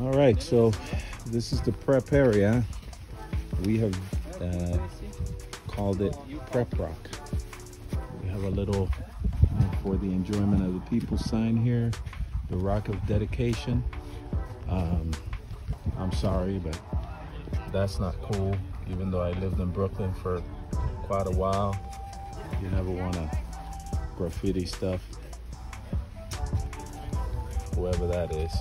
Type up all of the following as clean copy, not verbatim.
All right, so this is the prep area. We have called it Prep Rock. We have a little for the enjoyment of the people sign here, the Rock of Dedication. I'm sorry, but that's not cool. Even though I lived in Brooklyn for quite a while, you never want to graffiti stuff, whoever that is.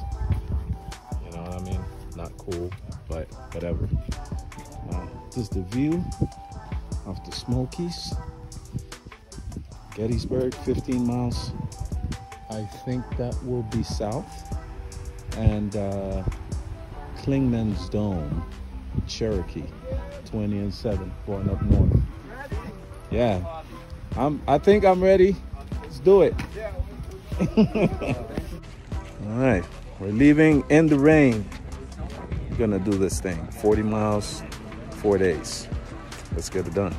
You know what I mean? Not cool, but whatever. This is the view of the Smokies. Gettysburg, 15 miles. I think that will be south. And Klingman's Dome, Cherokee, 20 and 7, going up north. Yeah, I think I'm ready. Let's do it. All right, we're leaving in the rain. We're gonna do this thing, 40 miles, 4 days. Let's get it done.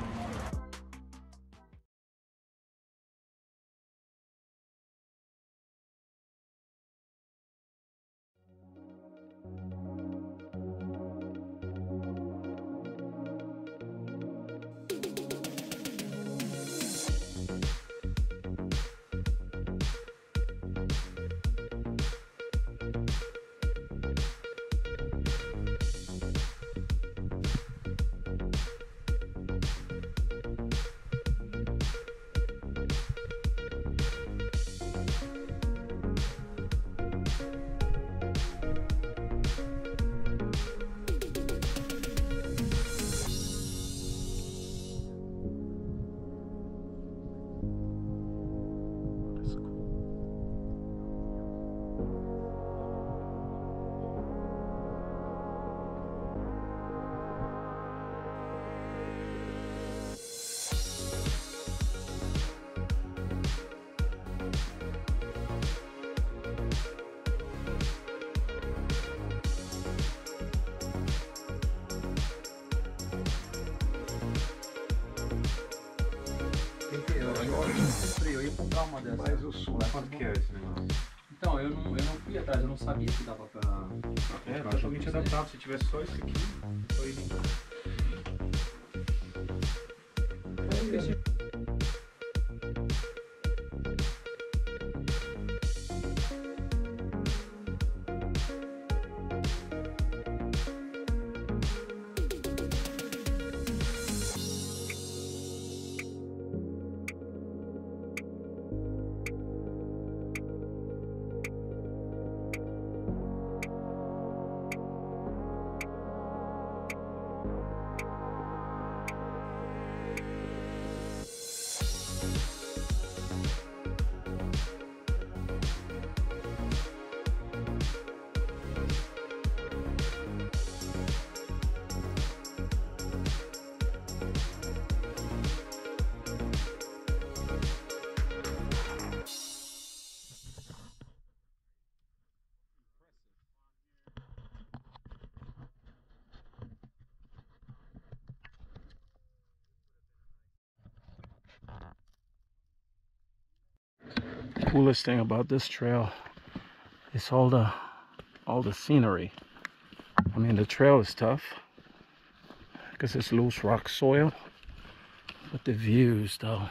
Eu ia comprar uma dessas. Mas o sul, quanto que é esse negócio? Então, eu não fui atrás, eu não sabia que dava pra é totalmente adaptado, se tivesse só isso aqui, só ir Coolest thing about this trail is all the scenery. I mean, the trail is tough because it's loose rock soil, but the views though,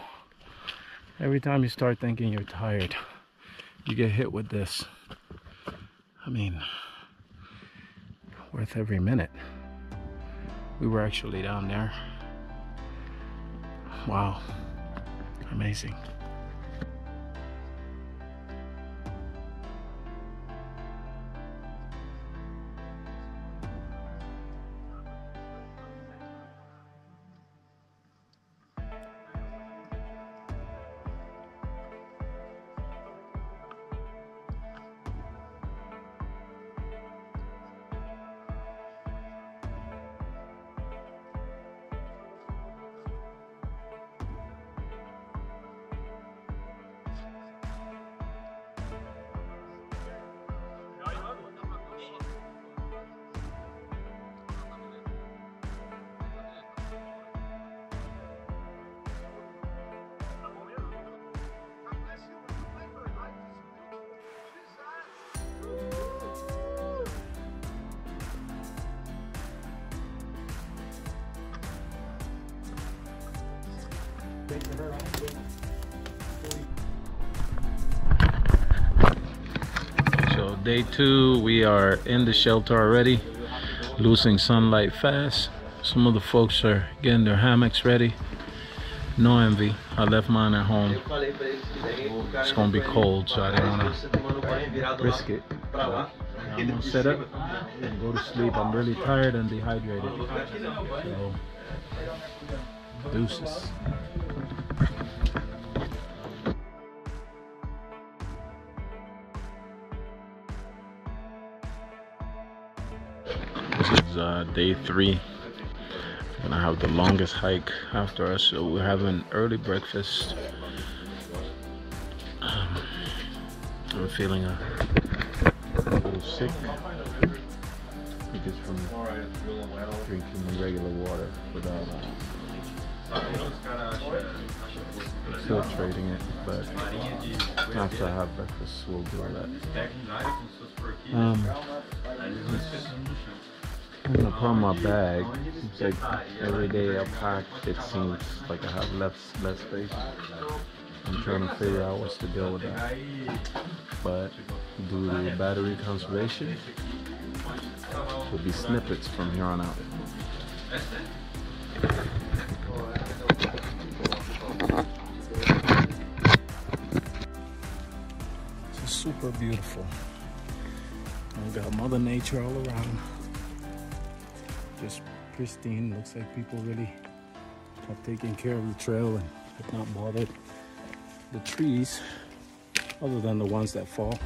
every time you start thinking you're tired, you get hit with this. I mean, worth every minute. We were actually down there. Wow, amazing. So day 2, we are in the shelter already, losing sunlight fast. Some of the folks are getting their hammocks ready. No envy, I left mine at home. It's gonna be cold, so I didn't want to risk it. I'm gonna set up and go to sleep. I'm really tired and dehydrated. So, deuces. This is day 3. We're gonna have the longest hike after us, so we're having early breakfast. I'm feeling a little sick. I think it's from drinking regular water without filtrating it, but after I have breakfast, we'll do that. I'm gonna put on my bag. It's like every day I pack, it seems like I have less space. I'm trying to figure out what's the deal with that. But due to battery conservation, will be snippets from here on out. This is super beautiful. I've got Mother Nature all around. Just pristine. Looks like people really have taken care of the trail and have not bothered the trees, other than the ones that fall.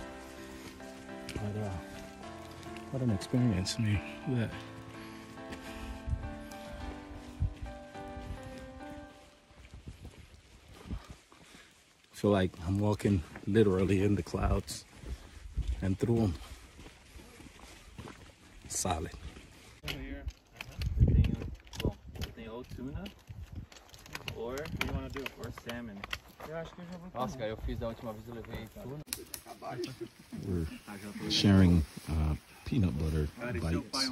But what an experience, man. Look at that. I feel like I'm walking literally in the clouds and through them. Solid. Tem ou tuna, or what do you want to do? Or salmon. Nossa, cara, eu fiz da última vez, eu levei tuna. We're sharing peanut butter bites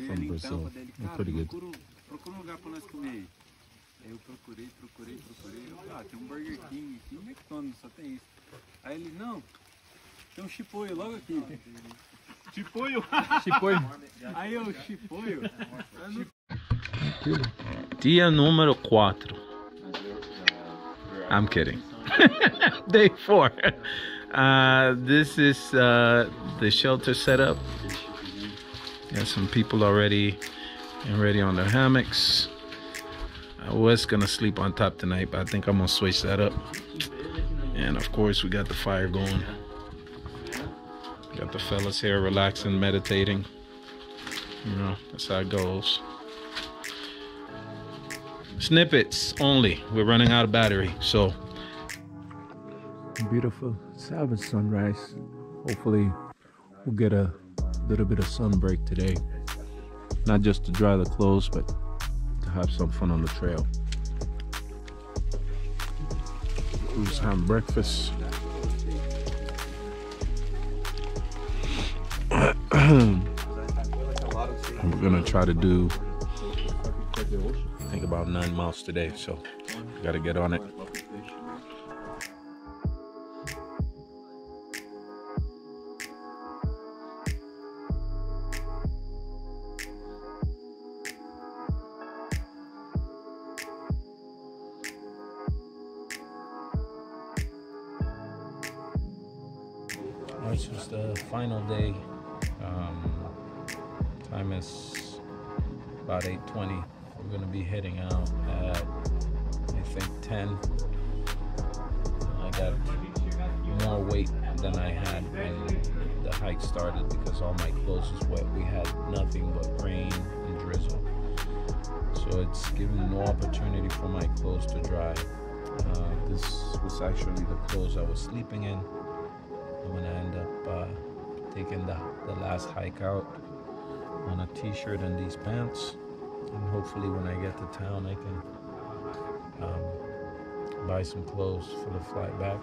from Brazil. They're pretty good. Procura lugar pra nós comer. Aí eu procurei. Tem Burger King aqui, McDonald's, só tem isso. Aí ele, não, tem chipoio logo aqui. Chipoio? Chipoio. Aí eu, chipoio. Dia número 4. I'm kidding. Day 4. This is the shelter setup. Got some people already on their hammocks. I was gonna sleep on top tonight, but I think I'm gonna switch that up. And of course, we got the fire going. Got the fellas here relaxing, meditating. You know, that's how it goes. Snippets only. We're running out of battery, so. Beautiful Sabbath sunrise. Hopefully we'll get a little bit of sun break today. Not just to dry the clothes, but to have some fun on the trail. We're just having breakfast. We're gonna try to do, I think, about 9 miles today, so we gotta get on it. It's just the final day. Time is about 8:20. We're gonna be heading out at, I think, 10. I got more weight than I had when the hike started because all my clothes is wet. We had nothing but rain and drizzle, so it's given no opportunity for my clothes to dry. This was actually the clothes I was sleeping in. I'm gonna end up taking the last hike out on a t-shirt and these pants, and hopefully when I get to town I can buy some clothes for the flight back.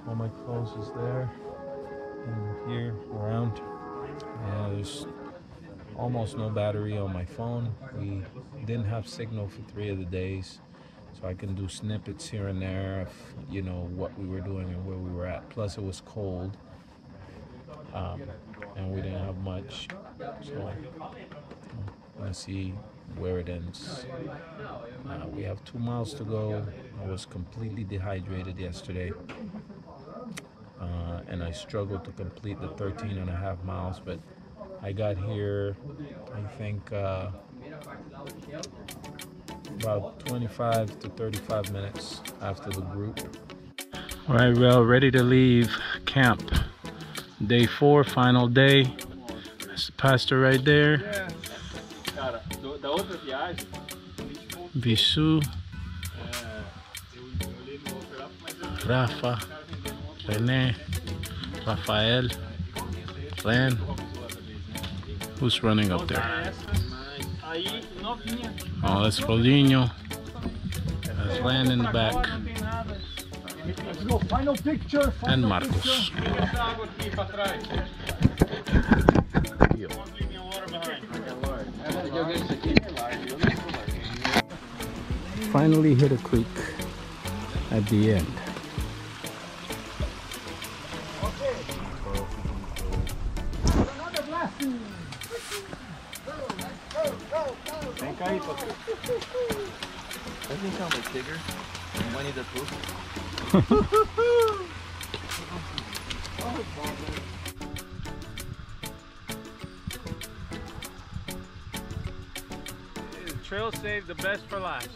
All my clothes is there and here around. Yeah, there's almost no battery on my phone. We didn't have signal for 3 of the days, so I can do snippets here and there of, you know, what we were doing and where we were at. Plus it was cold, and we didn't have much, so let's see where it ends. We have 2 miles to go. I was completely dehydrated yesterday, and I struggled to complete the 13.5 miles, but I got here, I think, about 25 to 35 minutes after the group. All right, well, ready to leave camp. Day 4, final day. That's the pastor right there. Visu, Rafa, René, Rafael, Len. Who's running up there? Oh, that's Rodinho. That's Len in the back. Let's go, final picture. And Marcos. Finally hit a creek at the end. Doesn't sound like Tigger and Winnie the Pooh. Trail saved the best for last.